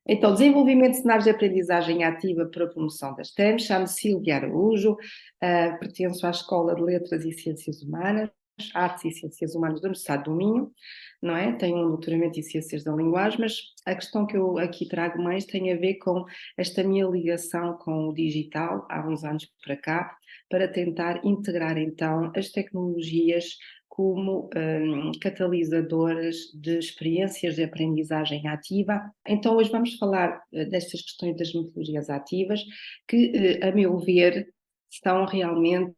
Então, desenvolvimento de cenários de aprendizagem ativa para a promoção das TEM. Chamo-me Sílvia Araújo, pertenço à Escola de Letras e Ciências Humanas, Artes e Ciências Humanas da Universidade do Minho, não é? Tenho um doutoramento em Ciências da Linguagem, mas a questão que eu aqui trago mais tem a ver com esta minha ligação com o digital, há uns anos para cá, para tentar integrar então as tecnologias como catalisadoras de experiências de aprendizagem ativa. Então, hoje vamos falar destas questões das metodologias ativas, que, a meu ver, são realmente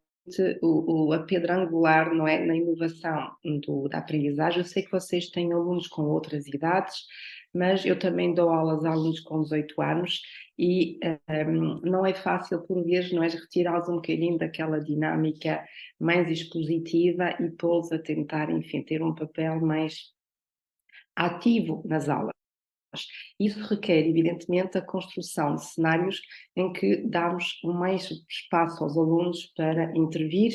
a pedra angular, não é, na inovação da aprendizagem. Eu sei que vocês têm alunos com outras idades, mas eu também dou aulas a alunos com 18 anos e não é fácil, por vezes, não é, retirá-los um bocadinho daquela dinâmica mais expositiva e pô-los a tentar, enfim, ter um papel mais ativo nas aulas. Isso requer, evidentemente, a construção de cenários em que damos mais espaço aos alunos para intervir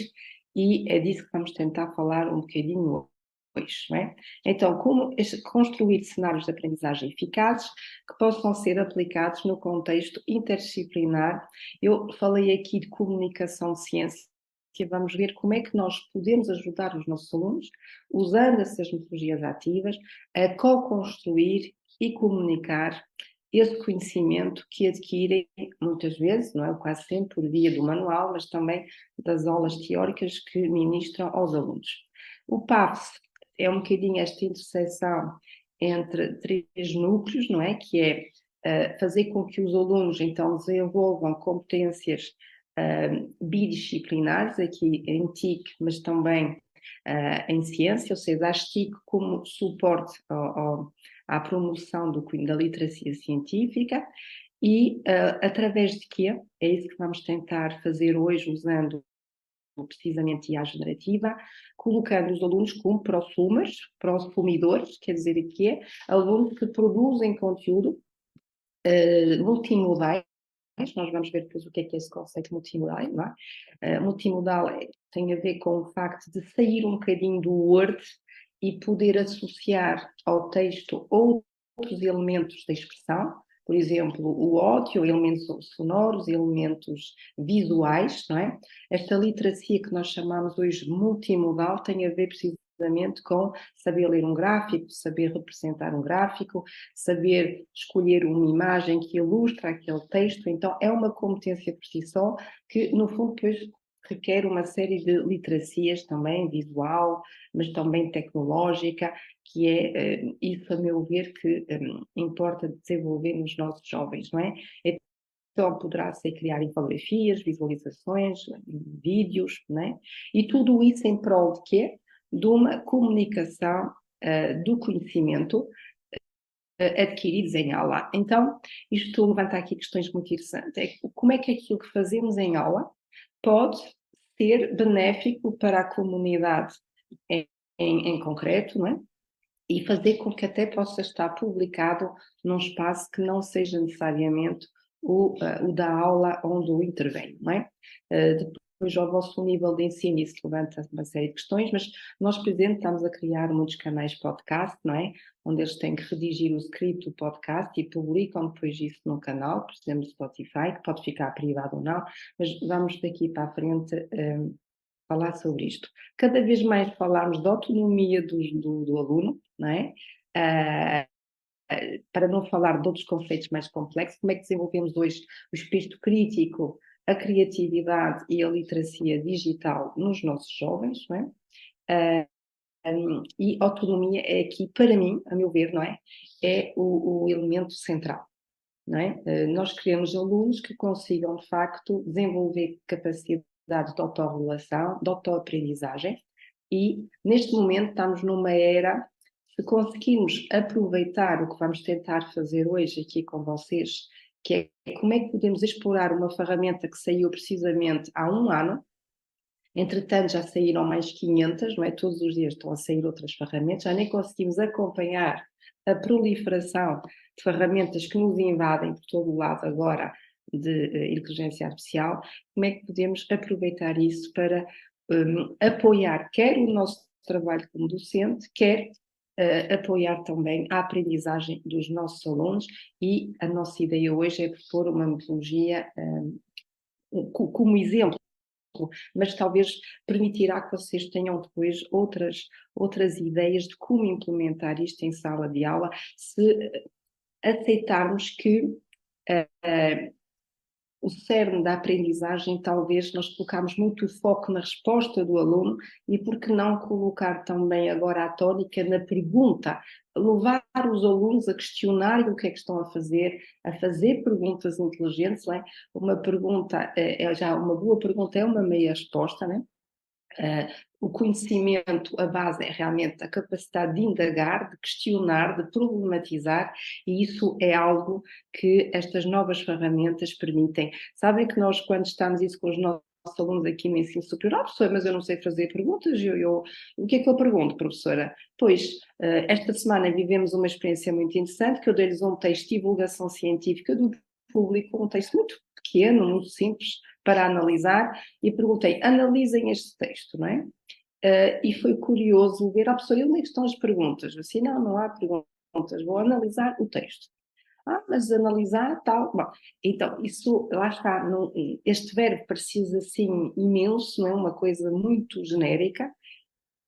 e é disso que vamos tentar falar um bocadinho hoje, não é? Então, como construir cenários de aprendizagem eficazes que possam ser aplicados no contexto interdisciplinar. Eu falei aqui de comunicação de ciência. Vamos ver como é que nós podemos ajudar os nossos alunos, usando essas metodologias ativas, a co-construir e comunicar esse conhecimento que adquirem muitas vezes, não é? Quase sempre por via do manual, mas também das aulas teóricas que ministram aos alunos. O PAF é um bocadinho esta interseção entre três núcleos, não é? Que é fazer com que os alunos então desenvolvam competências bidisciplinares, aqui em TIC, mas também em ciência, ou seja, as TIC como suporte à promoção da literacia científica e através de quê? É isso que vamos tentar fazer hoje usando precisamente IA generativa, colocando os alunos como prosumers, prosumidores, quer dizer que é alunos que produzem conteúdo multimodais. Nós vamos ver depois o que é esse conceito multimodal, não é? Multimodal tem a ver com o facto de sair um bocadinho do Word e poder associar ao texto outros elementos da expressão, por exemplo, o áudio, elementos sonoros, elementos visuais, não é? Esta literacia que nós chamamos hoje multimodal tem a ver precisamente com saber ler um gráfico, saber representar um gráfico, saber escolher uma imagem que ilustra aquele texto. Então, é uma competência por si só que, no fundo, depois requer uma série de literacias também, visual, mas também tecnológica, que é isso, a meu ver, que importa desenvolver nos nossos jovens, não é? Então, poderá ser criar infografias, visualizações, vídeos, não é? E tudo isso em prol de quê? De uma comunicação do conhecimento adquiridos em aula. Então, isto levanta aqui questões muito interessantes. Como é que aquilo que fazemos em aula pode ser benéfico para a comunidade em concreto, não é? E fazer com que até possa estar publicado num espaço que não seja necessariamente o da aula onde o intervém, não é? Depois, ao vosso nível de ensino, isso levanta uma série de questões, mas nós, por exemplo, estamos a criar muitos canais podcast, não é? Onde eles têm que redigir o script do podcast e publicam depois isso no canal, por exemplo, Spotify, que pode ficar privado ou não, mas vamos daqui para a frente falar sobre isto. Cada vez mais falamos da autonomia do aluno, não é? Para não falar de outros conceitos mais complexos, como é que desenvolvemos hoje o espírito crítico, a criatividade e a literacia digital nos nossos jovens, não é? E autonomia é aqui, para mim, a meu ver, não é? É o elemento central. Não é? Nós queremos alunos que consigam, de facto, desenvolver capacidades de autorregulação, de autoaprendizagem e, neste momento, estamos numa era, se conseguirmos aproveitar o que vamos tentar fazer hoje aqui com vocês, que é como é que podemos explorar uma ferramenta que saiu precisamente há um ano. Entretanto, já saíram mais 500, não é? Todos os dias estão a sair outras ferramentas, já nem conseguimos acompanhar a proliferação de ferramentas que nos invadem por todo o lado agora de inteligência artificial. Como é que podemos aproveitar isso para apoiar quer o nosso trabalho como docente, quer apoiar também a aprendizagem dos nossos alunos, e a nossa ideia hoje é propor uma metodologia como exemplo, mas talvez permitirá que vocês tenham depois outras ideias de como implementar isto em sala de aula, se aceitarmos que o cerne da aprendizagem, talvez nós colocamos muito o foco na resposta do aluno, e por que não colocar também agora a tónica na pergunta, levar os alunos a questionarem o que é que estão a fazer perguntas inteligentes, não é? Uma pergunta, já uma boa pergunta é uma meia resposta, não é? O conhecimento, a base é realmente a capacidade de indagar, de questionar, de problematizar, e isso é algo que estas novas ferramentas permitem. Sabem que nós, quando estamos isso com os nossos alunos aqui no ensino superior, professora, mas eu não sei fazer perguntas, o que é que eu pergunto, professora? Pois, esta semana vivemos uma experiência muito interessante, que eu dei-lhes um texto de divulgação científica do público, um texto muito pequeno, muito simples, para analisar, e perguntei, analisem este texto, não é? E foi curioso ver, professora, onde é que estão as perguntas? Eu disse, não há perguntas, vou analisar o texto. Mas analisar tal. Bom, então, isso, lá está, este verbo precisa assim imenso, não é? Uma coisa muito genérica,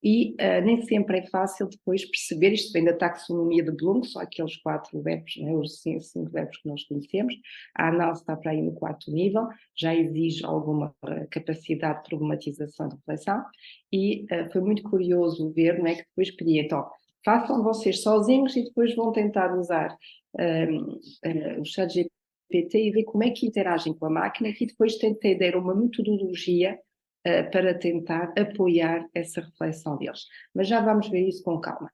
e nem sempre é fácil depois perceber, isto vem da taxonomia de Bloom, só aqueles 4 verbos, né, os 5 verbos que nós conhecemos. A análise está para aí no 4º nível, já exige alguma capacidade de problematização e reflexão, e foi muito curioso ver, não é, que depois pedia, então, façam vocês sozinhos e depois vão tentar usar o ChatGPT e ver como é que interagem com a máquina, e depois tentei dar uma metodologia para tentar apoiar essa reflexão deles. Mas já vamos ver isso com calma.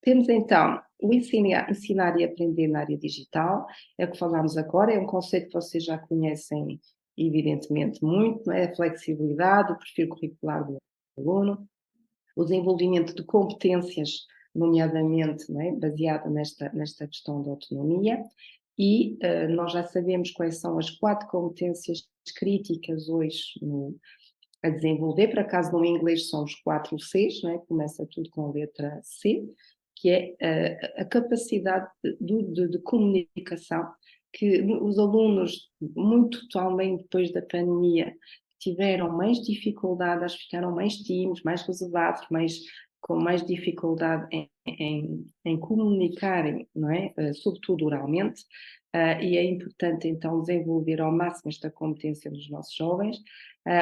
Temos então o ensinar e aprender na área digital, é o que falámos agora, é um conceito que vocês já conhecem evidentemente muito, não é? A flexibilidade, o perfil curricular do aluno, o desenvolvimento de competências, nomeadamente, não é? Baseada nesta questão da autonomia, e nós já sabemos quais são as 4 competências críticas hoje a desenvolver. Por acaso no inglês são os 4 Cs, não é? Começa tudo com a letra C, que é a capacidade de comunicação, que os alunos, muito também depois da pandemia, tiveram mais dificuldade, ficaram mais tímidos, mais reservados, com mais dificuldade em comunicarem, não é? Sobretudo oralmente, e é importante então desenvolver ao máximo esta competência nos nossos jovens,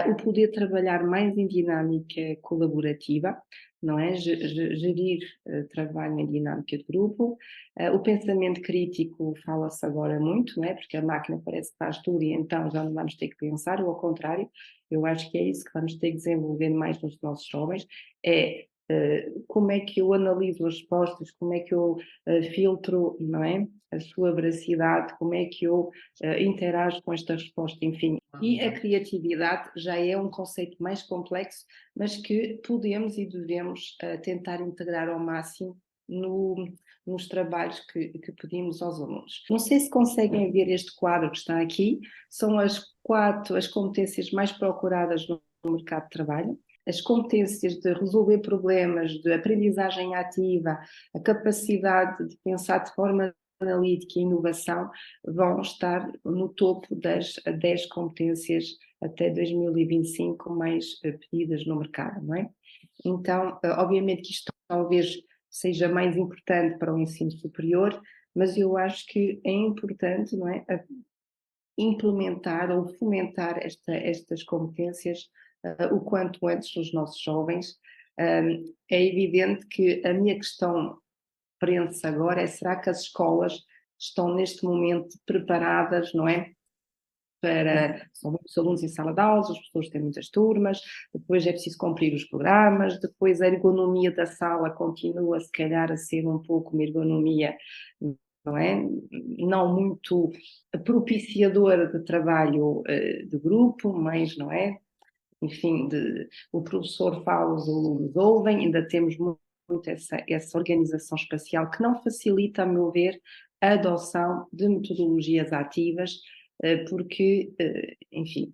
o poder trabalhar mais em dinâmica colaborativa, não é? Gerir trabalho em dinâmica de grupo, o pensamento crítico fala-se agora muito, não é? Porque a máquina parece que faz tudo e então já não vamos ter que pensar, ou ao contrário, eu acho que é isso que vamos ter que desenvolver mais nos nossos jovens, é como é que eu analiso as respostas, como é que eu filtro, não é? A sua veracidade, como é que eu interajo com esta resposta, enfim. E a criatividade já é um conceito mais complexo, mas que podemos e devemos tentar integrar ao máximo nos trabalhos que pedimos aos alunos. Não sei se conseguem ver este quadro que está aqui, são as competências mais procuradas no mercado de trabalho. As competências de resolver problemas, de aprendizagem ativa, a capacidade de pensar de forma analítica e inovação vão estar no topo das 10 competências até 2025 mais pedidas no mercado, não é? Então, obviamente que isto talvez seja mais importante para o ensino superior, mas eu acho que é importante, não é, implementar ou fomentar estas competências o quanto antes nos nossos jovens. É evidente que a minha questão prende-se agora é: será que as escolas estão neste momento preparadas, não é? São muitos alunos em sala de aulas, as pessoas têm muitas turmas, depois é preciso cumprir os programas, depois a ergonomia da sala continua, se calhar, a ser um pouco uma ergonomia, não é? Não muito propiciadora de trabalho de grupo, mas, não é? Enfim, o professor fala, os alunos ouvem, ainda temos muito essa organização espacial que não facilita, a meu ver, a adoção de metodologias ativas, porque, enfim,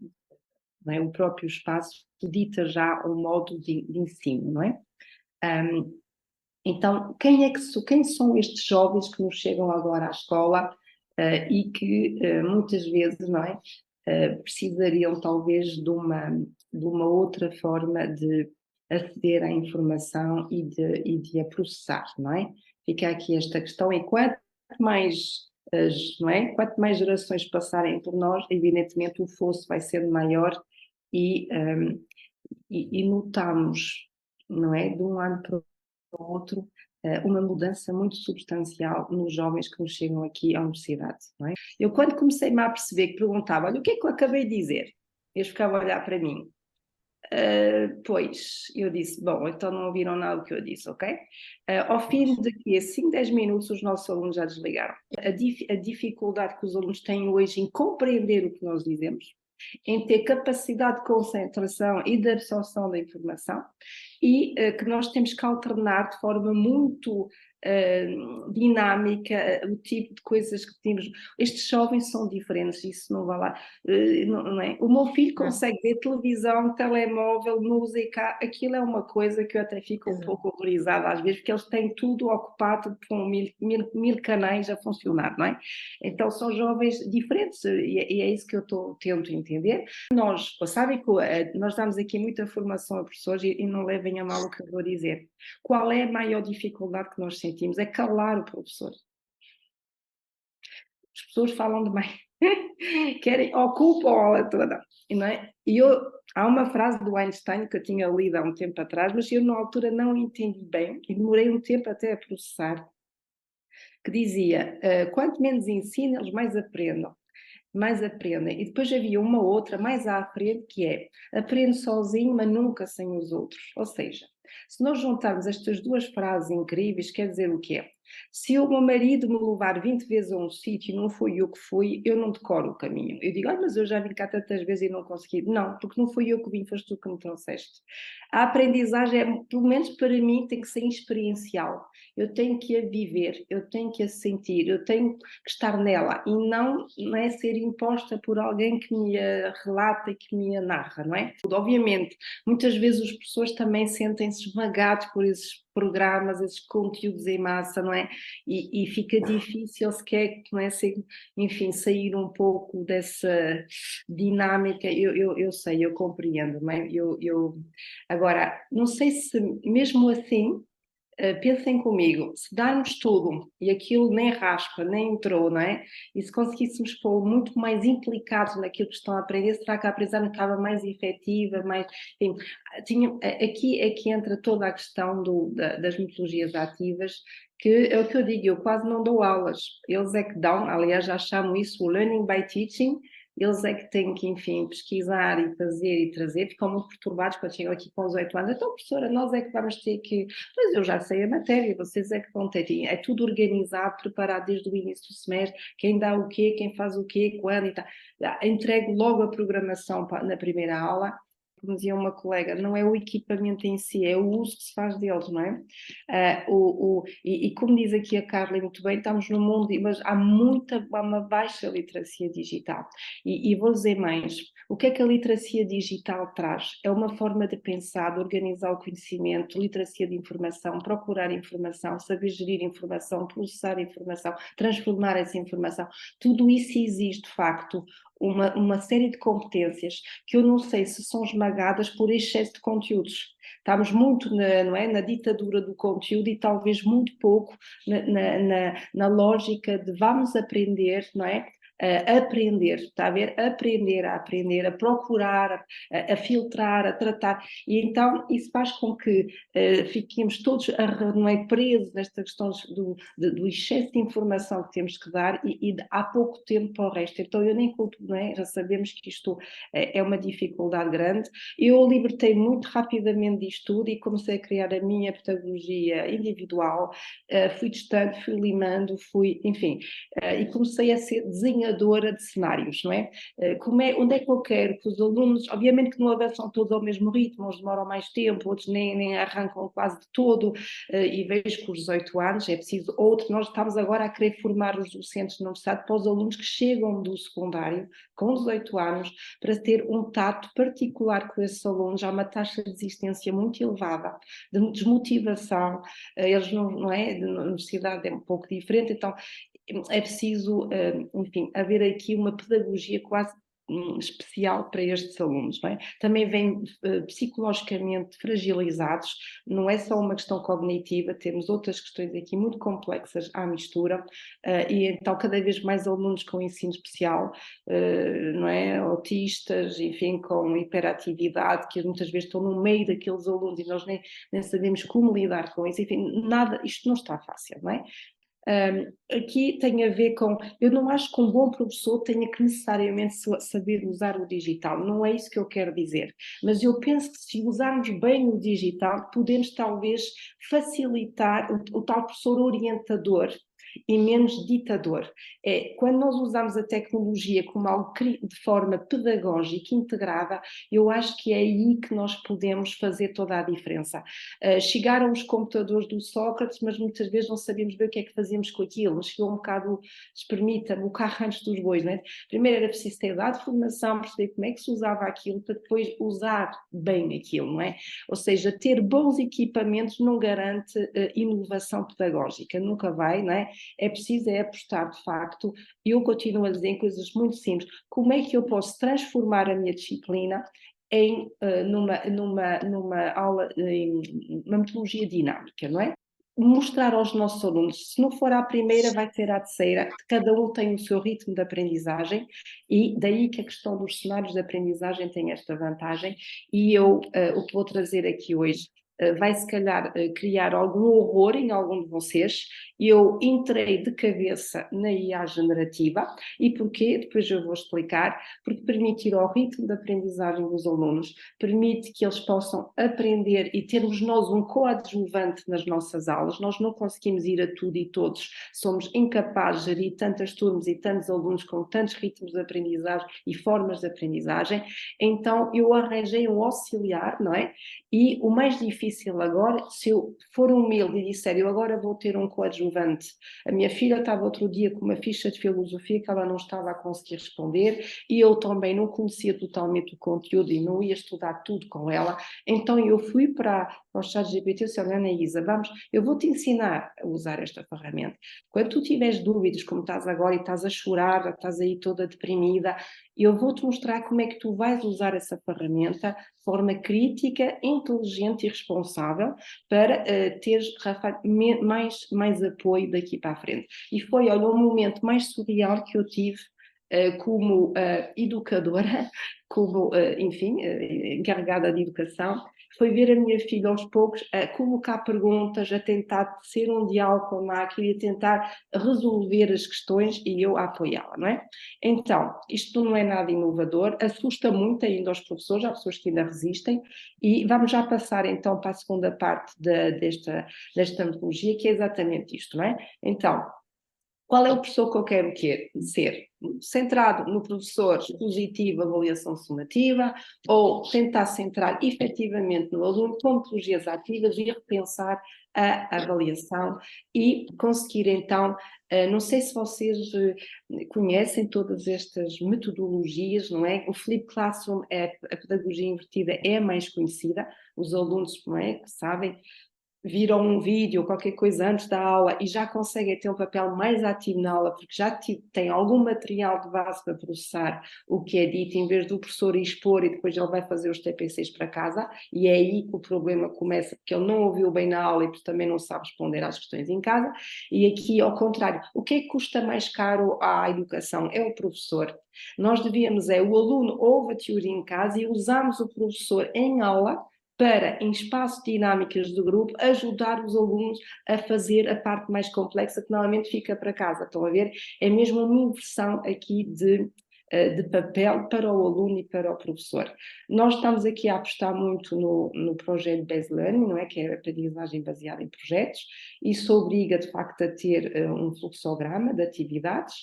não é? O próprio espaço dita já um modo de ensino, não é? Então, quem são estes jovens que nos chegam agora à escola e que muitas vezes, não é, precisariam talvez de uma outra forma de aceder à informação e de a processar, não é? Fica aqui esta questão, e quanto mais, não é? Quanto mais gerações passarem por nós, evidentemente o fosso vai sendo maior e, e notamos, não é? De um ano para o outro, uma mudança muito substancial nos jovens que nos chegam aqui à universidade, não é? Eu, quando comecei-me a perceber, que perguntava, olha, o que é que eu acabei de dizer? Eles ficavam a olhar para mim. Pois, eu disse, bom, então não ouviram nada do que eu disse, ok? Ao fim de 5, 10 minutos, os nossos alunos já desligaram. A dificuldade que os alunos têm hoje em compreender o que nós dizemos, em ter capacidade de concentração e de absorção da informação, e que nós temos que alternar de forma muito dinâmica o tipo de coisas que temos. Estes jovens são diferentes, isso não vai lá. Não é? O meu filho consegue ver televisão, telemóvel, música, aquilo é uma coisa que eu até fico um pouco horrorizada às vezes, porque eles têm tudo ocupado com mil canais a funcionar, não é? Então são jovens diferentes e é isso que eu tento entender. Nós, sabem que nós damos aqui muita formação a professores e não levem a mal o que eu vou dizer. Qual é a maior dificuldade que nós sentimos? É calar o professor. As pessoas falam demais. Ocupam a aula toda. Não é? Há uma frase do Einstein que eu tinha lido há um tempo atrás, mas eu na altura não entendi bem e demorei um tempo até a processar, que dizia, quanto menos ensina, eles mais aprendem. E depois havia uma outra mais à frente que é, aprende sozinho, mas nunca sem os outros. Ou seja, se nós juntarmos estas duas frases incríveis, quer dizer o quê? Se o meu marido me levar 20 vezes a um sítio e não fui eu que fui, eu não decoro o caminho. Eu digo, mas eu já vim cá tantas vezes e não consegui. Não, porque não fui eu que vim, foste tu que me trouxeste. A aprendizagem, pelo menos para mim, tem que ser experiencial. Eu tenho que a viver, eu tenho que a sentir, eu tenho que estar nela e não é ser imposta por alguém que me relata e que me narra, não é? Obviamente, muitas vezes os professores também sentem-se esmagados por esses programas, esses conteúdos em massa, não é? E fica difícil sequer, não é? Enfim, sair um pouco dessa dinâmica. Eu sei, eu compreendo, não é? Agora, não sei se mesmo assim. Pensem comigo, se darmos tudo e aquilo nem raspa, nem entrou, não é? E se conseguíssemos pôr muito mais implicados naquilo que estão a aprender, será que a aprendizagem estava mais efetiva, mais... Enfim, aqui é que entra toda a questão das metodologias ativas, que é o que eu digo, eu quase não dou aulas, eles é que dão, aliás já chamo isso o learning by teaching. Eles é que têm que, enfim, pesquisar e fazer e trazer, ficam muito perturbados quando chegam aqui com os 8 anos. Então, professora, nós é que vamos ter que... Mas eu já sei a matéria, vocês é que vão ter. É tudo organizado, preparado desde o início do semestre, quem dá o quê, quem faz o quê, quando e tal. Entrego logo a programação na primeira aula. Como dizia uma colega, não é o equipamento em si, é o uso que se faz deles, não é? E como diz aqui a Carla muito bem, estamos no mundo, mas há uma baixa literacia digital. E vou dizer mais, o que é que a literacia digital traz? É uma forma de pensar, de organizar o conhecimento, literacia de informação, procurar informação, saber gerir informação, processar informação, transformar essa informação. Tudo isso exige, de facto, uma série de competências que eu não sei se são esmagadas por excesso de conteúdos. Estamos muito não é, na ditadura do conteúdo e talvez muito pouco na lógica de vamos aprender, não é? Aprender, está a ver? Aprender a aprender, a procurar, a filtrar, a tratar. E então isso faz com que fiquemos todos não é, presos nesta questão do excesso de informação que temos que dar e há pouco tempo para o resto. Então eu nem culpo, não é? Já sabemos que isto é uma dificuldade grande. Eu libertei muito rapidamente disto tudo e comecei a criar a minha pedagogia individual, fui testando, fui limando, enfim, e comecei a desenhar desenhadora de cenários, não é? Onde é que eu quero que os alunos, obviamente que não avançam todos ao mesmo ritmo, uns demoram mais tempo, outros nem arrancam quase de todo, e vejo que os 18 anos é preciso outro. Nós estamos agora a querer formar os docentes na universidade para os alunos que chegam do secundário com 18 anos, para ter um tato particular com esses alunos. Há uma taxa de desistência muito elevada, de desmotivação, eles não é, na universidade é um pouco diferente, então é preciso, enfim, haver aqui uma pedagogia quase especial para estes alunos, não é? Também vêm psicologicamente fragilizados, não é só uma questão cognitiva, temos outras questões aqui muito complexas à mistura, e então cada vez mais alunos com ensino especial, não é? Autistas, enfim, com hiperatividade, que muitas vezes estão no meio daqueles alunos e nós nem sabemos como lidar com isso, enfim, isto não está fácil, não é? Aqui tem a ver com, eu não acho que um bom professor tenha que necessariamente saber usar o digital, não é isso que eu quero dizer, mas eu penso que se usarmos bem o digital, podemos talvez facilitar o tal professor orientador e menos ditador. Quando nós usamos a tecnologia como algo de forma pedagógica, integrada, eu acho que é aí que nós podemos fazer toda a diferença. Chegaram os computadores do Sócrates, mas muitas vezes não sabíamos bem o que é que fazíamos com aquilo. Chegou um bocado, permita-me, o carro antes dos bois, não é? Primeiro era preciso ter dado formação, perceber como é que se usava aquilo, para depois usar bem aquilo, não é? Ou seja, ter bons equipamentos não garante inovação pedagógica, nunca vai, não é? É preciso apostar, de facto, eu continuo a dizer em coisas muito simples, como é que eu posso transformar a minha disciplina numa aula, uma metodologia dinâmica, não é? Mostrar aos nossos alunos, se não for à primeira, vai ser à terceira, cada um tem o seu ritmo de aprendizagem, e daí que a questão dos cenários de aprendizagem tem esta vantagem, e eu, o que vou trazer aqui hoje, vai se calhar criar algum horror em algum de vocês. Eu entrei de cabeça na IA generativa, e porquê? Depois eu vou explicar. Porque permite ir ao ritmo de aprendizagem dos alunos, permite que eles possam aprender e termos nós um coadjuvante nas nossas aulas. Nós não conseguimos ir a tudo e todos, somos incapazes de gerir tantas turmas e tantos alunos com tantos ritmos de aprendizagem e formas de aprendizagem. Então eu arranjei um auxiliar, não é? E o mais difícil agora, se eu for humilde e disser, eu agora vou ter um coadjuvante. A minha filha estava outro dia com uma ficha de filosofia que ela não estava a conseguir responder, e eu também não conhecia totalmente o conteúdo e não ia estudar tudo com ela. Então eu fui para o ChatGPT e disse, olha, Anaísa, eu vou-te ensinar a usar esta ferramenta. Quando tu tiveres dúvidas, como estás agora e estás a chorar, estás aí toda deprimida, eu vou-te mostrar como é que tu vais usar essa ferramenta de forma crítica, inteligente e responsável, para teres, Rafael, mais apoio daqui para a frente. E foi, olha, o momento mais surreal que eu tive como educadora, como, enfim, encarregada de educação, foi ver a minha filha aos poucos a colocar perguntas, a tentar ser um diálogo com a máquina e a tentar resolver as questões, e eu a apoiá-la, não é? Então, isto não é nada inovador, assusta muito ainda aos professores, há pessoas que ainda resistem, e vamos já passar então para a segunda parte desta metodologia, que é exatamente isto, não é? Então, qual é o professor que eu quero ser? Centrado no professor expositivo, avaliação sumativa, ou tentar centrar efetivamente no aluno com metodologias ativas e repensar a avaliação e conseguir então, não sei se vocês conhecem todas estas metodologias, não é? O Flip Classroom, a pedagogia invertida é a mais conhecida, os alunos, não é, que sabem, viram um vídeo ou qualquer coisa antes da aula e já conseguem ter um papel mais ativo na aula, porque já têm algum material de base para processar o que é dito, em vez do professor expor e depois ele vai fazer os TPCs para casa, e é aí que o problema começa, porque ele não ouviu bem na aula e porque também não sabe responder às questões em casa. E aqui, ao contrário, o que é que custa mais caro à educação? É o professor. Nós devíamos, o aluno ouve a teoria em casa e usamos o professor em aula para, em espaços dinâmicas do grupo, ajudar os alunos a fazer a parte mais complexa, que normalmente fica para casa. Estão a ver? É mesmo uma inversão aqui de papel para o aluno e para o professor. Nós estamos aqui a apostar muito no projeto Based Learning, não é? Que é a aprendizagem baseada em projetos. Isso obriga, de facto, a ter um fluxograma de atividades.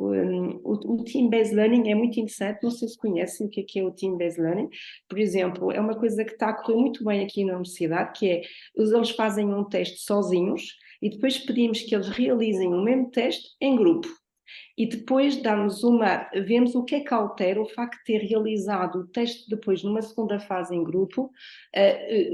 O Team-Based Learning é muito interessante, não sei se conhecem o que é o Team-Based Learning. Por exemplo, é uma coisa que está a correr muito bem aqui na universidade, que é, eles fazem um teste sozinhos e depois pedimos que eles realizem o mesmo teste em grupo. E depois vemos o que é que altera o facto de ter realizado o teste depois numa segunda fase em grupo,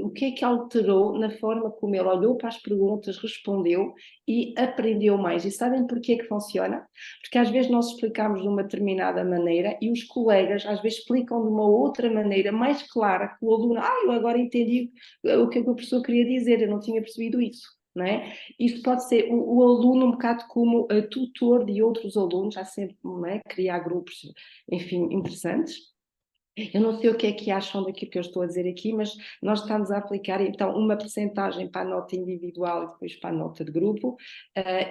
o que é que alterou na forma como ele olhou para as perguntas, respondeu e aprendeu mais. E sabem porquê que funciona? Porque às vezes nós explicamos de uma determinada maneira e os colegas às vezes explicam de uma outra maneira mais clara que o aluno, eu agora entendi o que é que o professor queria dizer, eu não tinha percebido isso. Não é? Isto pode ser o aluno um bocado como tutor de outros alunos, há sempre, não é? Criar grupos, enfim, interessantes. Eu não sei o que acham daquilo que eu estou a dizer aqui, mas nós estamos a aplicar então uma percentagem para a nota individual e depois para a nota de grupo,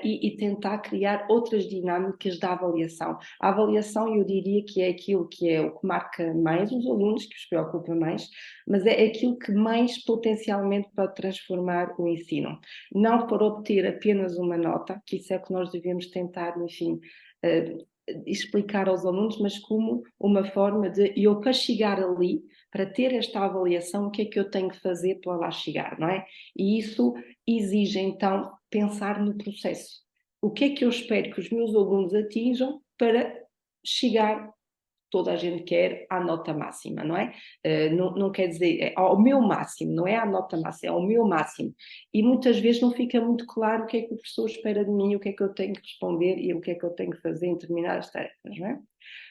e tentar criar outras dinâmicas da avaliação. A avaliação, eu diria que é aquilo que é o que marca mais os alunos, que os preocupa mais, mas é aquilo que mais potencialmente pode transformar o ensino. Não por obter apenas uma nota, que isso é o que nós devemos tentar, enfim, explicar aos alunos, mas como uma forma de eu para chegar ali, para ter esta avaliação, o que é que eu tenho que fazer para lá chegar, não é? E isso exige então pensar no processo. O que é que eu espero que os meus alunos atinjam para chegar, toda a gente quer à nota máxima, não é? Não quer dizer, é ao meu máximo, não é à nota máxima, é ao meu máximo. E muitas vezes não fica muito claro o que é que o professor espera de mim, o que é que eu tenho que responder e o que é que eu tenho que fazer em determinadas tarefas, não é?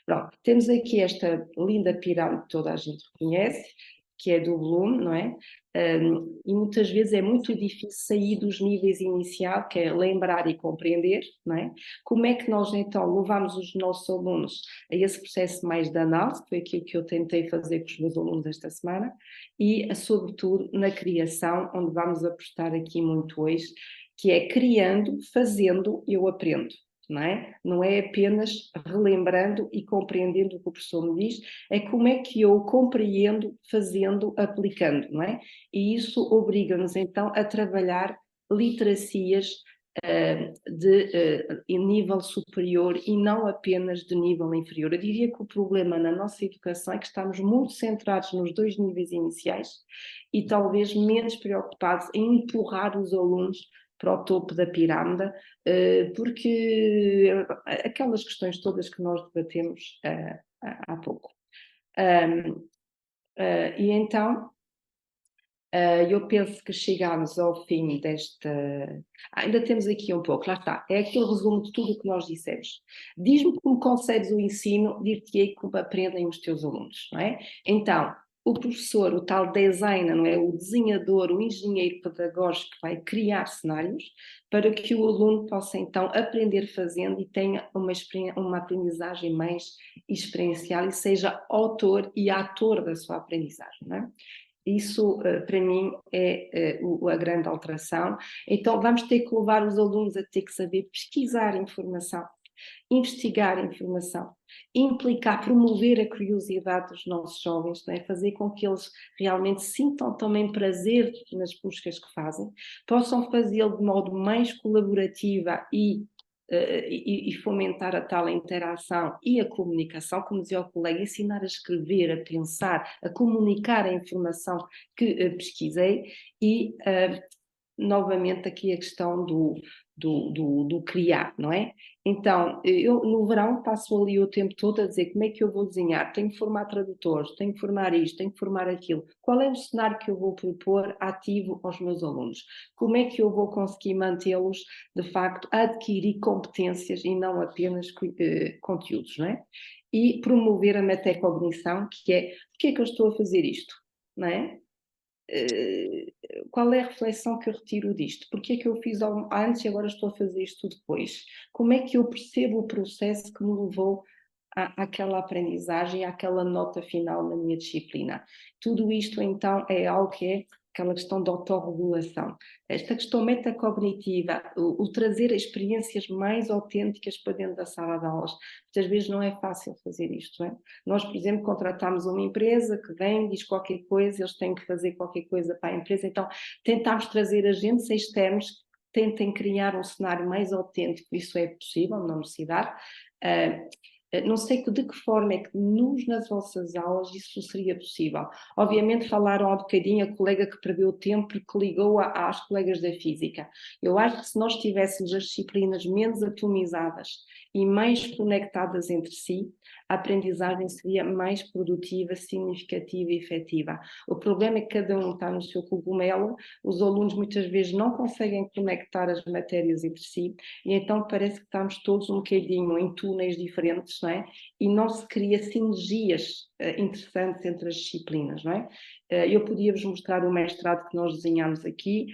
Pronto, temos aqui esta linda pirâmide que toda a gente conhece, que é do Bloom, não é? E muitas vezes é muito difícil sair dos níveis iniciais, que é lembrar e compreender, não é? Como é que nós então levamos os nossos alunos a esse processo mais de análise, que foi aquilo que eu tentei fazer com os meus alunos esta semana, e sobretudo na criação, onde vamos apostar aqui muito hoje, que é criando, fazendo, eu aprendo. Não é? Não é apenas relembrando e compreendendo o que o professor me diz, é como é que eu compreendo, fazendo, aplicando, não é? E isso obriga-nos então a trabalhar literacias de nível superior e não apenas de nível inferior. Eu diria que o problema na nossa educação é que estamos muito centrados nos dois níveis iniciais e talvez menos preocupados em empurrar os alunos para o topo da pirâmide, porque aquelas questões todas que nós debatemos há pouco. E então, eu penso que chegámos ao fim desta. Ainda temos aqui um pouco, lá está, é aquele resumo de tudo o que nós dissemos. Diz-me como concebes o ensino, dir-te-ei como aprendem os teus alunos, não é? Então, o professor, o tal designer, não é? O desenhador, o engenheiro pedagógico que vai criar cenários para que o aluno possa então aprender fazendo e tenha uma aprendizagem mais experiencial e seja autor e ator da sua aprendizagem, não é? Isso, para mim, é a grande alteração. Então, vamos ter que levar os alunos a ter que saber pesquisar informação, investigar informação, implicar, promover a curiosidade dos nossos jovens, né? Fazer com que eles realmente sintam também prazer nas buscas que fazem, possam fazê-lo de modo mais colaborativa e fomentar a tal interação e a comunicação, como dizia o colega, ensinar a escrever, a pensar, a comunicar a informação que pesquisei e novamente aqui a questão do criar, não é? Então, eu no verão passo ali o tempo todo a dizer como é que eu vou desenhar, tenho que formar tradutores, tenho que formar isto, tenho que formar aquilo. Qual é o cenário que eu vou propor ativo aos meus alunos? Como é que eu vou conseguir mantê-los, de facto, a adquirir competências e não apenas conteúdos, não é? E promover a metacognição, que é, porque é que eu estou a fazer isto, não é? Qual é a reflexão que eu retiro disto? Porque é que eu fiz antes e agora estou a fazer isto depois? Como é que eu percebo o processo que me levou àquela aprendizagem, àquela nota final na minha disciplina? Tudo isto, então, é algo que é aquela questão de autorregulação. Esta questão metacognitiva, o trazer experiências mais autênticas para dentro da sala de aulas. Muitas vezes não é fácil fazer isto, não é? Nós, por exemplo, contratamos uma empresa que vem, diz qualquer coisa, eles têm que fazer qualquer coisa para a empresa, então tentamos trazer agentes externos tentem criar um cenário mais autêntico, isso é possível na universidade. Não sei de que forma é que nas vossas aulas isso seria possível. Obviamente falaram há bocadinho a colega que perdeu o tempo e que ligou às colegas da física. Eu acho que se nós tivéssemos as disciplinas menos atomizadas e mais conectadas entre si, a aprendizagem seria mais produtiva, significativa e efetiva. O problema é que cada um está no seu cogumelo, os alunos muitas vezes não conseguem conectar as matérias entre si, e então parece que estamos todos um bocadinho em túneis diferentes, não é? E não se cria sinergias interessantes entre as disciplinas, não é? Eu podia-vos mostrar o mestrado que nós desenhamos aqui,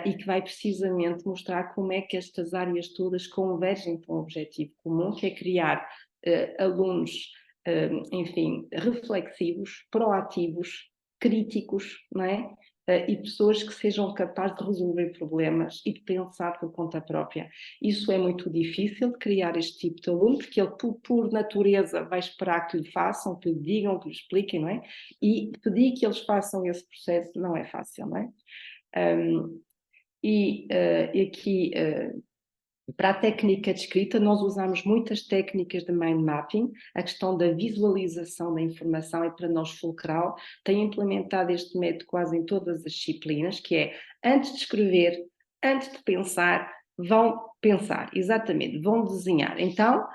e que vai precisamente mostrar como é que estas áreas todas convergem para um objetivo comum, que é criar alunos, enfim, reflexivos, proativos, críticos, não é? E pessoas que sejam capazes de resolver problemas e de pensar por conta própria. Isso é muito difícil de criar este tipo de aluno, porque ele, por natureza, vai esperar que lhe façam, que lhe digam, que lhe expliquem, não é? E pedir que eles façam esse processo não é fácil, não é? E aqui, para a técnica de escrita, nós usamos muitas técnicas de mind mapping. A questão da visualização da informação é para nós fulcral. Tenho implementado este método quase em todas as disciplinas, que é, antes de escrever, antes de pensar, vão pensar, exatamente, vão desenhar. Então,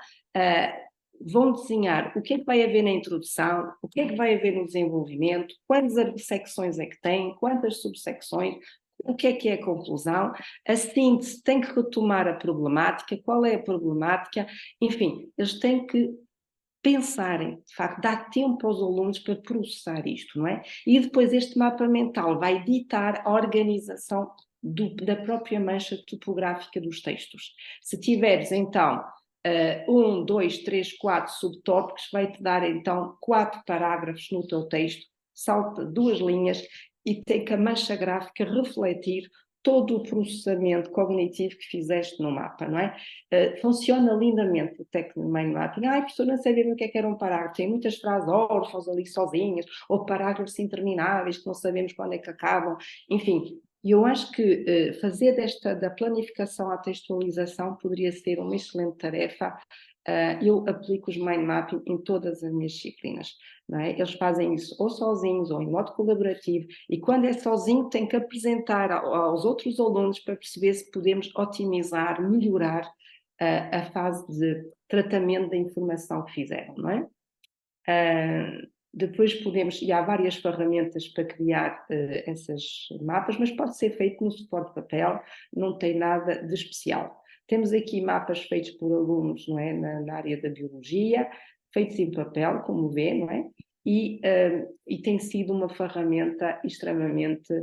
vão desenhar o que é que vai haver na introdução, o que é que vai haver no desenvolvimento, quantas secções é que tem, quantas subsecções, o que é a conclusão, a síntese tem que retomar a problemática, qual é a problemática, enfim, eles têm que pensarem, de facto, dá tempo aos alunos para processar isto, não é? E depois este mapa mental vai ditar a organização da própria mancha topográfica dos textos. Se tiveres, então, 1, 2, 3, 4 subtópicos, vai-te dar, então, 4 parágrafos no teu texto, salta 2 linhas, e tem que a mancha gráfica refletir todo o processamento cognitivo que fizeste no mapa, não é? Funciona lindamente o técnico de mind mapping. A professora não sabia o que era um parágrafo. Tem muitas frases órfãos ali sozinhas, ou parágrafos intermináveis que não sabemos quando é que acabam. Enfim, eu acho que fazer da planificação à textualização poderia ser uma excelente tarefa. Eu aplico os mind mapping em todas as minhas disciplinas. Não é? Eles fazem isso ou sozinhos ou em modo colaborativo, e quando é sozinho tem que apresentar aos outros alunos para perceber se podemos otimizar, melhorar a fase de tratamento da informação que fizeram, não é? Depois podemos, e há várias ferramentas para criar esses mapas, mas pode ser feito no suporte de papel, não tem nada de especial. Temos aqui mapas feitos por alunos, não é, na área da biologia, feitos em papel, como vê, não é? E tem sido uma ferramenta extremamente...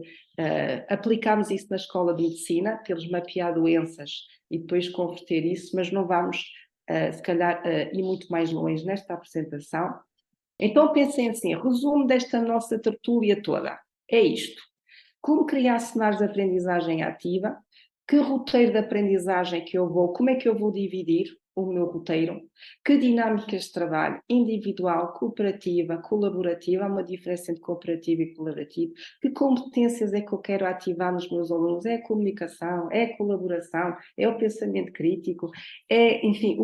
aplicámos isso na escola de medicina, para eles mapear doenças e depois converter isso, mas não vamos, se calhar, ir muito mais longe nesta apresentação. Então pensem assim, resumo desta nossa tertúlia toda, é isto: como criar cenários de aprendizagem ativa, que roteiro de aprendizagem que eu vou, como é que eu vou dividir o meu roteiro, que dinâmicas de trabalho, individual, cooperativa, colaborativa, há uma diferença entre cooperativa e colaborativa, que competências é que eu quero ativar nos meus alunos, é a comunicação, é a colaboração, é o pensamento crítico, enfim,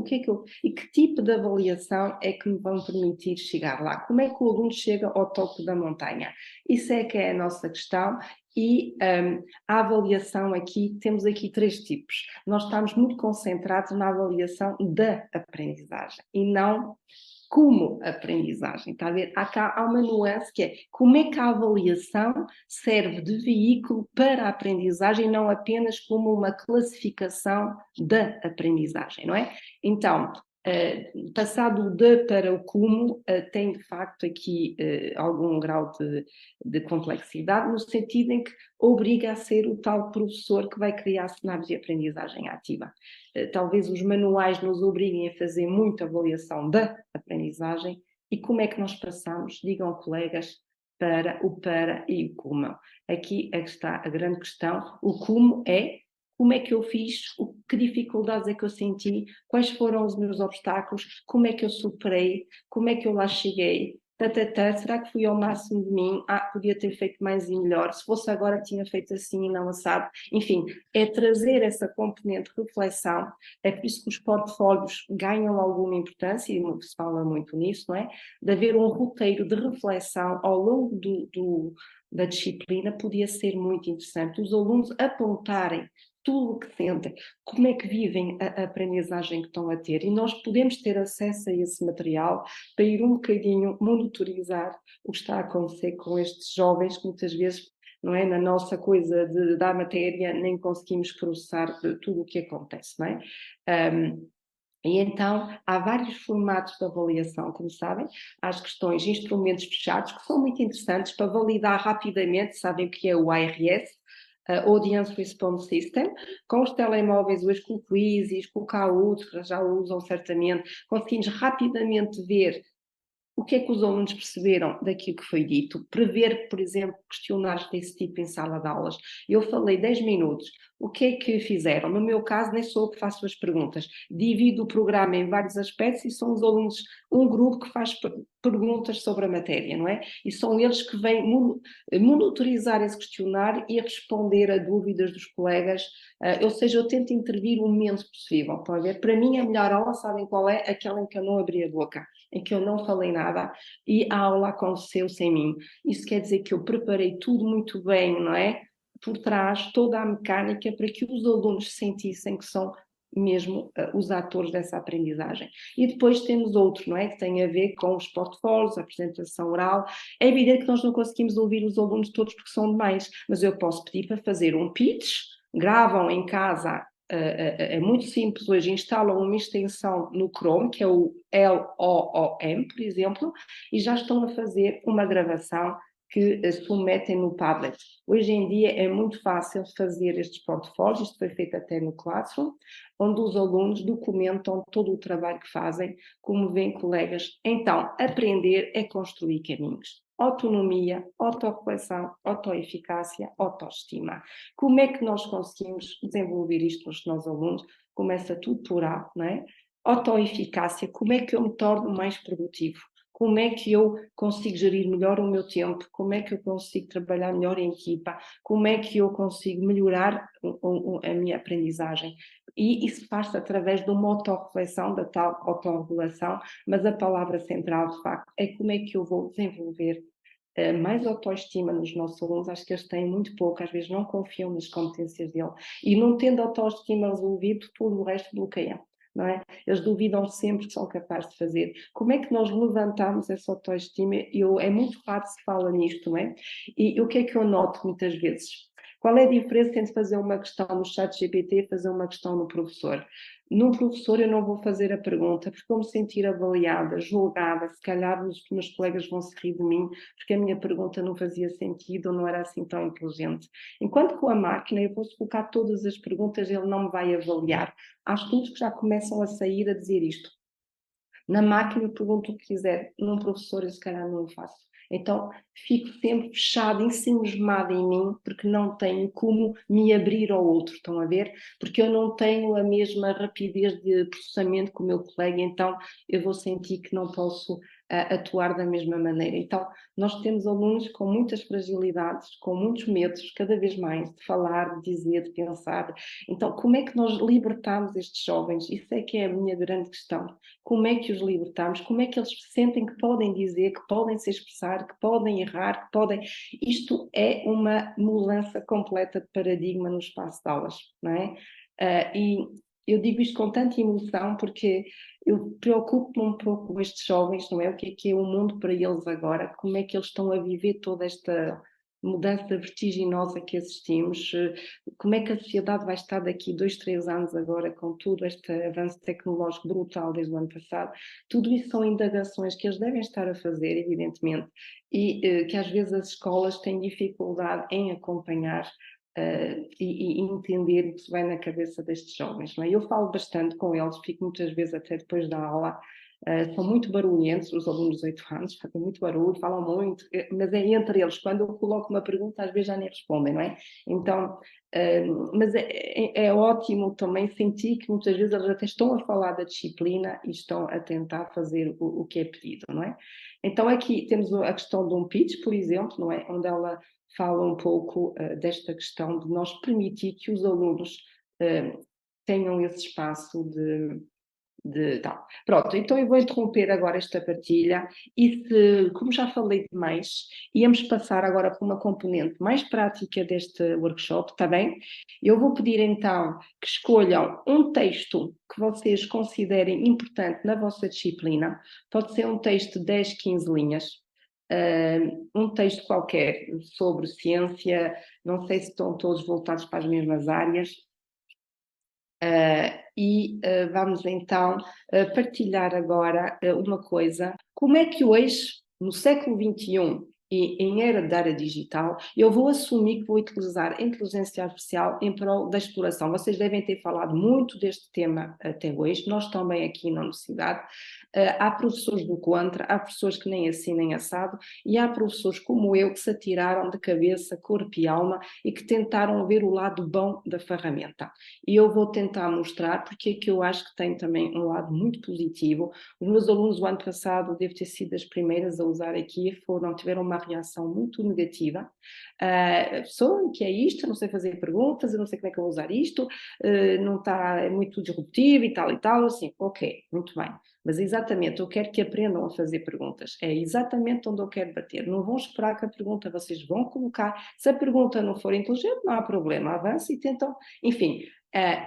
e que tipo de avaliação é que me vão permitir chegar lá, como é que o aluno chega ao topo da montanha, isso é que é a nossa questão. E a avaliação aqui, temos aqui 3 tipos. Nós estamos muito concentrados na avaliação da aprendizagem e não como aprendizagem, está a ver? Há uma nuance que é como é que a avaliação serve de veículo para a aprendizagem, não apenas como uma classificação da aprendizagem, não é? Então, passado o de para o como, tem de facto aqui algum grau de complexidade, no sentido em que obriga a ser o tal professor que vai criar cenários de aprendizagem ativa. Talvez os manuais nos obriguem a fazer muita avaliação da aprendizagem, e como é que nós passamos, digam colegas, para o para e o como. Aqui é que está a grande questão. O como é que eu fiz, que dificuldades é que eu senti, quais foram os meus obstáculos, como é que eu superei, como é que eu lá cheguei, será que fui ao máximo de mim? Podia ter feito mais e melhor, se fosse agora tinha feito assim e não assado. Enfim, é trazer essa componente de reflexão, é por isso que os portfólios ganham alguma importância, e se fala muito nisso, não é? De haver um roteiro de reflexão ao longo da disciplina podia ser muito interessante. Os alunos apontarem tudo o que sentem, como é que vivem a aprendizagem que estão a ter, e nós podemos ter acesso a esse material para ir um bocadinho monitorizar o que está a acontecer com estes jovens que muitas vezes, não é, na nossa coisa da matéria nem conseguimos processar tudo o que acontece, não é? E então, há vários formatos de avaliação, como sabem, há as questões de instrumentos fechados, que são muito interessantes para validar rapidamente, sabem o que é o ARS, Audience Response System, com os telemóveis, hoje com o Quizzes, com o Kahoot, que já o usam certamente, conseguimos rapidamente ver o que é que os alunos perceberam daquilo que foi dito, prever, por exemplo, questionários desse tipo em sala de aulas. Eu falei 10 minutos, o que é que fizeram? No meu caso, nem sou eu que faço as perguntas. Divido o programa em vários aspectos e são os alunos, um grupo que faz perguntas sobre a matéria, não é? E são eles que vêm monitorizar esse questionário e responder a dúvidas dos colegas, ou seja, eu tento intervir o menos possível. Estão a ver? Para mim, a melhor aula, sabem qual é? Aquela em que eu não abri a boca, em que eu não falei nada e a aula aconteceu sem mim. Isso quer dizer que eu preparei tudo muito bem, não é? Por trás, toda a mecânica para que os alunos sentissem que são mesmo os atores dessa aprendizagem. E depois temos outro, não é? Que tem a ver com os portfólios, a apresentação oral. É evidente que nós não conseguimos ouvir os alunos todos porque são demais, mas eu posso pedir para fazer um pitch, gravam em casa, é muito simples hoje, instalam uma extensão no Chrome, que é o LOOM, por exemplo, e já estão a fazer uma gravação que submetem no Padlet. Hoje em dia é muito fácil fazer estes portfólios, isto foi feito até no Classroom, onde os alunos documentam todo o trabalho que fazem, como veem colegas. Então, aprender é construir caminhos. Autonomia, autorreflexão, autoeficácia, autoestima. Como é que nós conseguimos desenvolver isto nos nossos alunos? Começa tudo por A, não é? Autoeficácia, como é que eu me torno mais produtivo? Como é que eu consigo gerir melhor o meu tempo? Como é que eu consigo trabalhar melhor em equipa? Como é que eu consigo melhorar a minha aprendizagem? E isso faz-se através de uma autorreflexão, da tal autorregulação, mas a palavra central, de facto, é como é que eu vou desenvolver mais autoestima nos nossos alunos. Acho que eles têm muito pouco, às vezes não confiam nas competências dele, e não tendo autoestima resolvido, tudo o resto bloqueia. Não é? Eles duvidam sempre que são capazes de fazer. Como é que nós levantamos essa autoestima? É muito raro se fala nisto, não é? E o que é que eu noto muitas vezes? Qual é a diferença entre fazer uma questão no chat GPT e fazer uma questão no professor? Num professor eu não vou fazer a pergunta porque vou me sentir avaliada, julgada, se calhar os meus colegas vão se rir de mim porque a minha pergunta não fazia sentido ou não era assim tão inteligente. Enquanto com a máquina eu posso colocar todas as perguntas e ele não me vai avaliar. Há estudos que já começam a sair a dizer isto. Na máquina eu pergunto o que quiser, num professor eu se calhar não o faço. Então fico sempre fechada, ensimismada em mim, porque não tenho como me abrir ao outro, estão a ver? Porque eu não tenho a mesma rapidez de processamento que o meu colega, então eu vou sentir que não posso atuar da mesma maneira. Então nós temos alunos com muitas fragilidades, com muitos medos, cada vez mais, de falar, de dizer, de pensar. Então como é que nós libertamos estes jovens? Isso é que é a minha grande questão. Como é que os libertamos? Como é que eles sentem que podem dizer, que podem se expressar, que podem errar, que podem... Isto é uma mudança completa de paradigma no espaço de aulas, não é? E eu digo isto com tanta emoção porque eu preocupo-me um pouco com estes jovens, não é? O que é o mundo para eles agora? Como é que eles estão a viver toda esta mudança vertiginosa que assistimos? Como é que a sociedade vai estar daqui 2, 3 anos agora com todo este avanço tecnológico brutal desde o ano passado? Tudo isso são indagações que eles devem estar a fazer, evidentemente, e que às vezes as escolas têm dificuldade em acompanhar e entender o que se vai na cabeça destes jovens. Não é? Eu falo bastante com eles, fico muitas vezes até depois da aula são muito barulhentos, os alunos de 8 anos, fazem muito barulho, falam muito, mas é entre eles, quando eu coloco uma pergunta, às vezes já nem respondem, não é? Então, mas é ótimo também sentir que muitas vezes eles até estão a falar da disciplina e estão a tentar fazer o que é pedido, não é? Então aqui temos a questão de um pitch, por exemplo, não é? Onde ela fala um pouco desta questão de nós permitir que os alunos tenham esse espaço tal. Pronto, então eu vou interromper agora esta partilha e como já falei demais, íamos passar agora para uma componente mais prática deste workshop, está bem? Eu vou pedir então que escolham um texto que vocês considerem importante na vossa disciplina, pode ser um texto de 10, 15 linhas, um texto qualquer sobre ciência, não sei se estão todos voltados para as mesmas áreas, vamos então partilhar agora uma coisa. Como é que hoje, no século XXI e em era da área digital, eu vou assumir que vou utilizar a inteligência artificial em prol da exploração? Vocês devem ter falado muito deste tema até hoje, nós também aqui na universidade. Há professores do contra, há professores que nem assim nem assado, e há professores como eu que se atiraram de cabeça, corpo e alma e que tentaram ver o lado bom da ferramenta. E eu vou tentar mostrar porque é que eu acho que tem também um lado muito positivo. Os meus alunos, o ano passado, devo ter sido as primeiras a usar aqui, tiveram uma reação muito negativa. Professor, o que é isto? Eu não sei fazer perguntas, eu não sei como é que eu vou usar isto, não está, é muito disruptivo e tal, assim, ok, muito bem. Mas exatamente, eu quero que aprendam a fazer perguntas. É exatamente onde eu quero bater. Não vão esperar que a pergunta vocês vão colocar. Se a pergunta não for inteligente, não há problema. Avance e tentam. Enfim,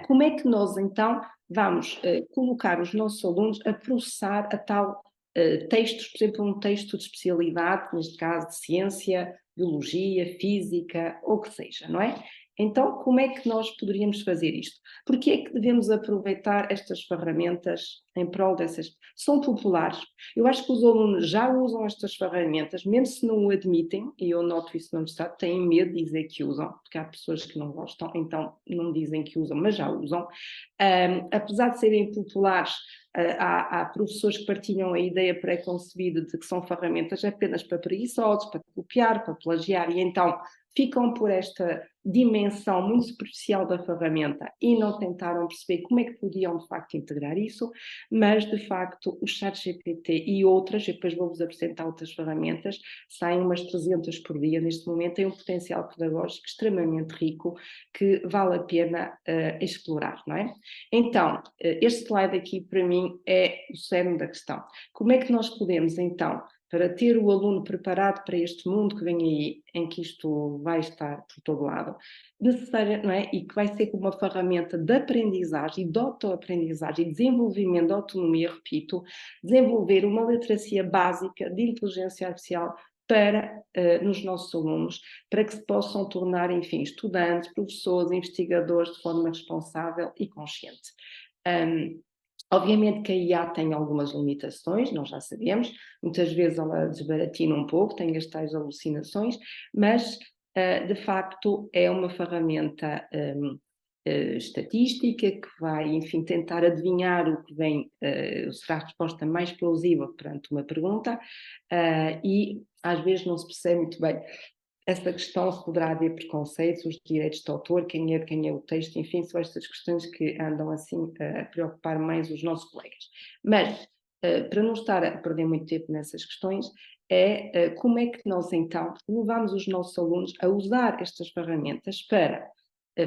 como é que nós então vamos colocar os nossos alunos a processar a tal textos, por exemplo, um texto de especialidade, neste caso de ciência, biologia, física, ou o que seja, não é? Então, como é que nós poderíamos fazer isto? Porque é que devemos aproveitar estas ferramentas em prol dessas? São populares. Eu acho que os alunos já usam estas ferramentas, mesmo se não o admitem, e eu noto isso na universidade, têm medo de dizer que usam, porque há pessoas que não gostam, então não dizem que usam, mas já usam. Apesar de serem populares, há professores que partilham a ideia pré-concebida de que são ferramentas apenas para preguiçosos, para copiar, para plagiar, e então ficam por esta dimensão muito superficial da ferramenta e não tentaram perceber como é que podiam de facto integrar isso, mas de facto o ChatGPT e outras, e depois vou-vos apresentar outras ferramentas, saem umas 300 por dia neste momento, têm um potencial pedagógico extremamente rico que vale a pena explorar, não é? Então, este slide aqui para mim é o cerne da questão. Como é que nós podemos então, para ter o aluno preparado para este mundo que vem aí, em que isto vai estar por todo lado, necessária, não é? E que vai ser como uma ferramenta de aprendizagem, de autoaprendizagem, desenvolvimento de autonomia, repito, desenvolver uma literacia básica de inteligência artificial para nos nossos alunos, para que se possam tornar, enfim, estudantes, professores, investigadores de forma responsável e consciente. Obviamente que a IA tem algumas limitações, nós já sabemos, muitas vezes ela desbaratina um pouco, tem as tais alucinações, mas de facto é uma ferramenta estatística que vai, enfim, tentar adivinhar o que vem, será a resposta mais plausível perante uma pergunta, e às vezes não se percebe muito bem essa questão, se poderá haver preconceitos, os direitos de autor, quem é o texto, enfim, são estas questões que andam assim a preocupar mais os nossos colegas. Mas, para não estar a perder muito tempo nessas questões, como é que nós então levamos os nossos alunos a usar estas ferramentas para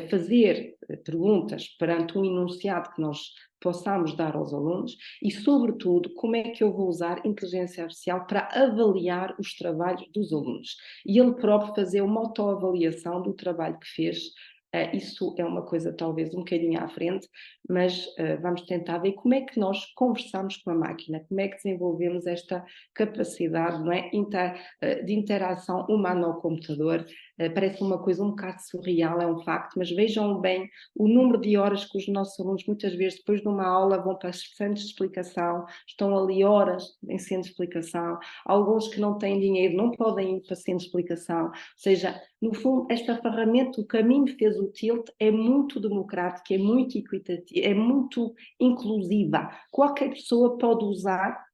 fazer perguntas perante um enunciado que nós possamos dar aos alunos e, sobretudo, como é que eu vou usar inteligência artificial para avaliar os trabalhos dos alunos e ele próprio fazer uma autoavaliação do trabalho que fez. Isso é uma coisa talvez um bocadinho à frente, mas vamos tentar ver como é que nós conversamos com a máquina, como é que desenvolvemos esta capacidade, não é, de interação humano-computador. Parece uma coisa um bocado surreal, é um facto, mas vejam bem o número de horas que os nossos alunos muitas vezes depois de uma aula vão para as centros de explicação, estão ali horas em centro de explicação, alguns que não têm dinheiro não podem ir para centro de explicação, ou seja, no fundo esta ferramenta, o caminho fez vezes o Tilt é muito democrático, é muito equitativo, é muito inclusiva. Qualquer pessoa pode usar,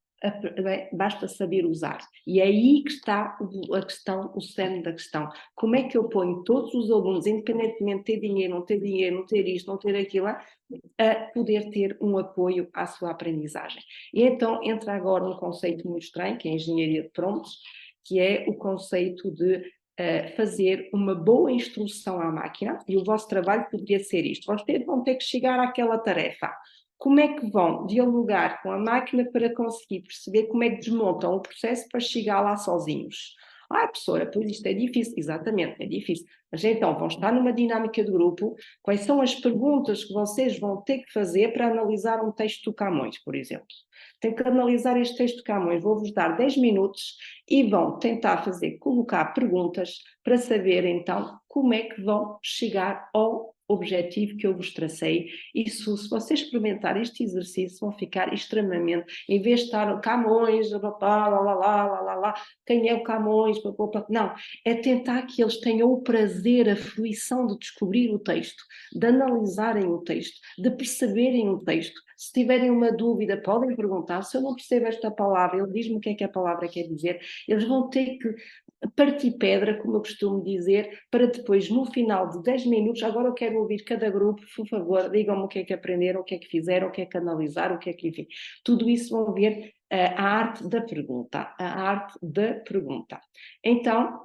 basta saber usar. E é aí que está a questão, o cerne da questão. Como é que eu ponho todos os alunos, independentemente de ter dinheiro, não ter isto, não ter aquilo, a poder ter um apoio à sua aprendizagem. E então entra agora um conceito muito estranho, que é a engenharia de prompts, que é o conceito de fazer uma boa instrução à máquina, e o vosso trabalho poderia ser isto. Vocês vão ter que chegar àquela tarefa. Como é que vão dialogar com a máquina para conseguir perceber como é que desmontam o processo para chegar lá sozinhos? Professora, pois isto é difícil. Exatamente, é difícil. Mas então, vão estar numa dinâmica de grupo. Quais são as perguntas que vocês vão ter que fazer para analisar um texto do Camões, por exemplo? Tem que analisar este texto de Camões. Vou-vos dar 10 minutos e vão tentar colocar perguntas para saber, então, como é que vão chegar ao objetivo que eu vos tracei. E se vocês experimentarem este exercício, vão ficar extremamente, em vez de estar o Camões, quem é o Camões, não, é tentar que eles tenham o prazer, a fruição de descobrir o texto, de analisarem o texto, de perceberem o texto. Se tiverem uma dúvida, podem perguntar. Se eu não percebo esta palavra, ele diz-me o que é que a palavra quer dizer. Eles vão ter que partir pedra, como eu costumo dizer, para depois, no final de 10 minutos, agora eu quero ouvir cada grupo, por favor, digam-me o que é que aprenderam, o que é que fizeram, o que é que analisaram, o que é que, enfim. Tudo isso vão ver a arte da pergunta, a arte da pergunta. Então,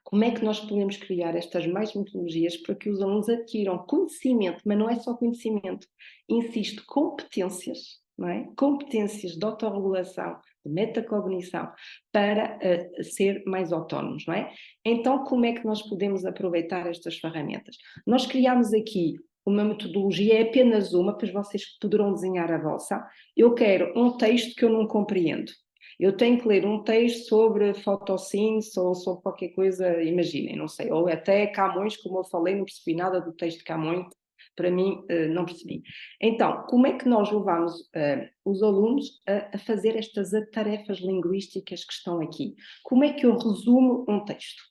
como é que nós podemos criar estas mais metodologias para que os alunos adquiram conhecimento, mas não é só conhecimento, insisto, competências, não é? Competências de autorregulação, de metacognição, para ser mais autónomos, não é? Então, como é que nós podemos aproveitar estas ferramentas? Nós criamos aqui uma metodologia, é apenas uma, pois vocês poderão desenhar a vossa. Eu quero um texto que eu não compreendo. Eu tenho que ler um texto sobre fotossíntese ou sobre qualquer coisa, imaginem, não sei, ou até Camões, como eu falei, não percebi nada do texto de Camões, para mim não percebi. Então, como é que nós levamos os alunos a fazer estas tarefas linguísticas que estão aqui? Como é que eu resumo um texto?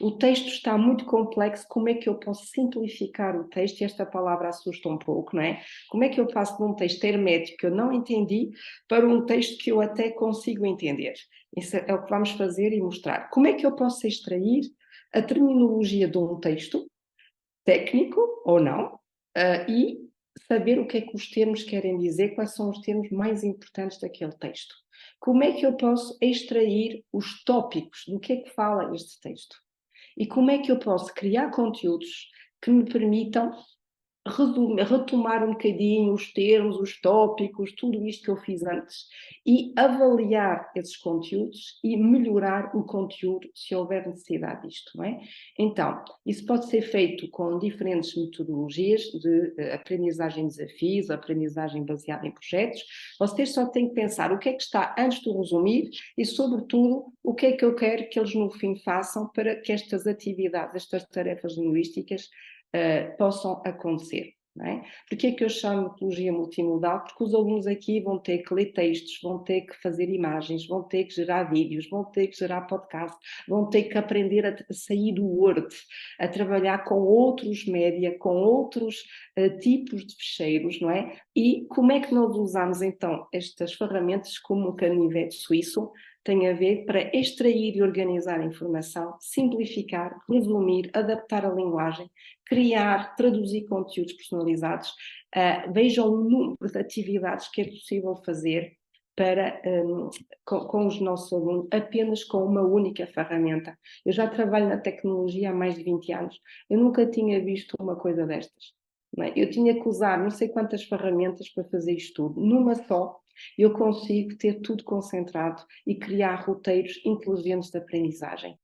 O texto está muito complexo, como é que eu posso simplificar o texto? E esta palavra assusta um pouco, não é? Como é que eu passo de um texto hermético que eu não entendi para um texto que eu até consigo entender? Isso é o que vamos fazer e mostrar. Como é que eu posso extrair a terminologia de um texto, técnico ou não, e saber o que é que os termos querem dizer, quais são os termos mais importantes daquele texto? Como é que eu posso extrair os tópicos do que é que fala este texto? E como é que eu posso criar conteúdos que me permitam retomar um bocadinho os termos, os tópicos, tudo isto que eu fiz antes e avaliar esses conteúdos e melhorar o conteúdo se houver necessidade disto, não é? Então, isso pode ser feito com diferentes metodologias de aprendizagem de desafios, aprendizagem baseada em projetos. Vocês só têm que pensar o que é que está antes de resumir e, sobretudo, o que é que eu quero que eles no fim façam para que estas atividades, estas tarefas linguísticas possam acontecer. Não é? Porque é que eu chamo de metodologia multimodal? Porque os alunos aqui vão ter que ler textos, vão ter que fazer imagens, vão ter que gerar vídeos, vão ter que gerar podcast, vão ter que aprender a sair do Word, a trabalhar com outros média, com outros tipos de ficheiros, não é? E como é que nós usamos então estas ferramentas como o canivete suíço? Tem a ver para extrair e organizar a informação, simplificar, resumir, adaptar a linguagem, criar, traduzir conteúdos personalizados. Vejam o número de atividades que é possível fazer para, com os nossos alunos, apenas com uma única ferramenta. Eu já trabalho na tecnologia há mais de 20 anos. Eu nunca tinha visto uma coisa destas. Não é? Eu tinha que usar não sei quantas ferramentas para fazer isto tudo. Numa só, eu consigo ter tudo concentrado e criar roteiros inteligentes de aprendizagem.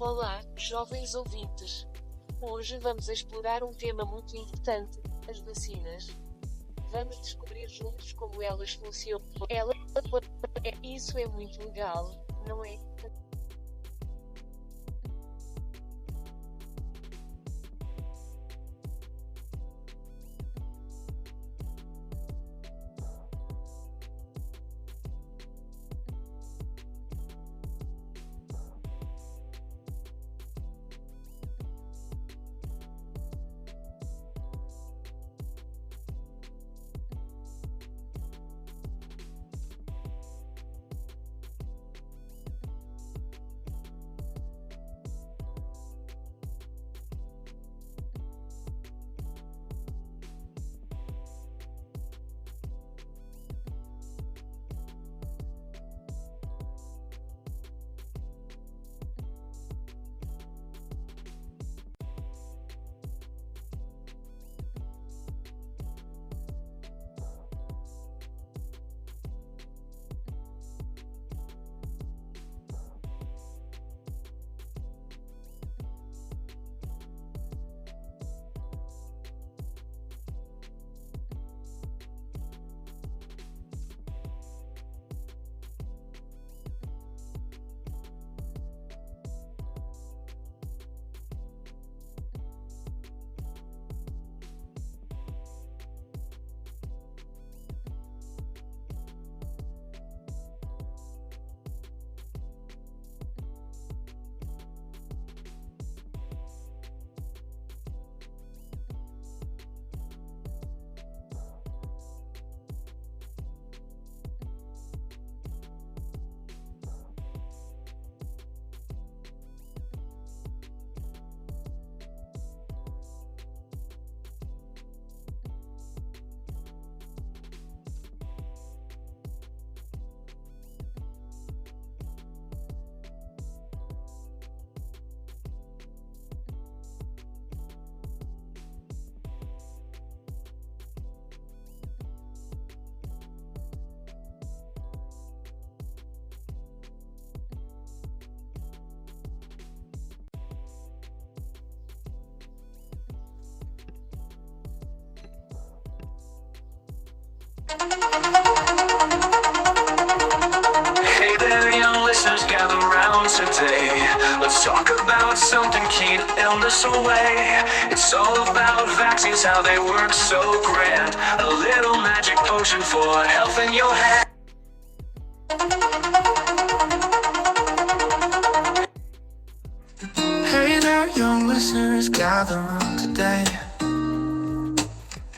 Olá, jovens ouvintes. Hoje vamos explorar um tema muito importante: as vacinas. Vamos descobrir juntos como elas funcionam. Isso é muito legal, não é? Hey there, young listeners, gather round today. Let's talk about something keep illness away. It's all about vaccines, how they work so grand. A little magic potion for health in your hand. Hey there, young listeners, gather round today.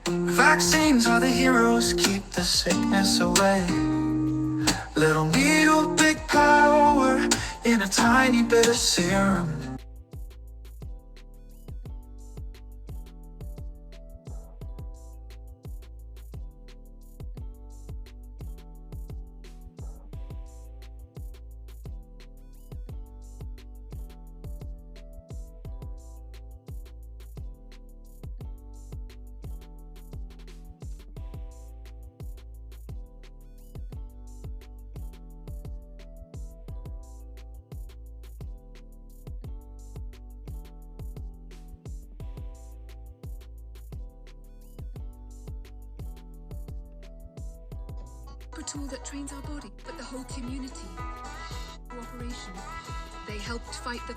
Vaccines are the heroes, keep the sickness away. Little needle, big power in a tiny bit of serum. A tool that trains our body, but the whole community. Cooperation. They helped fight the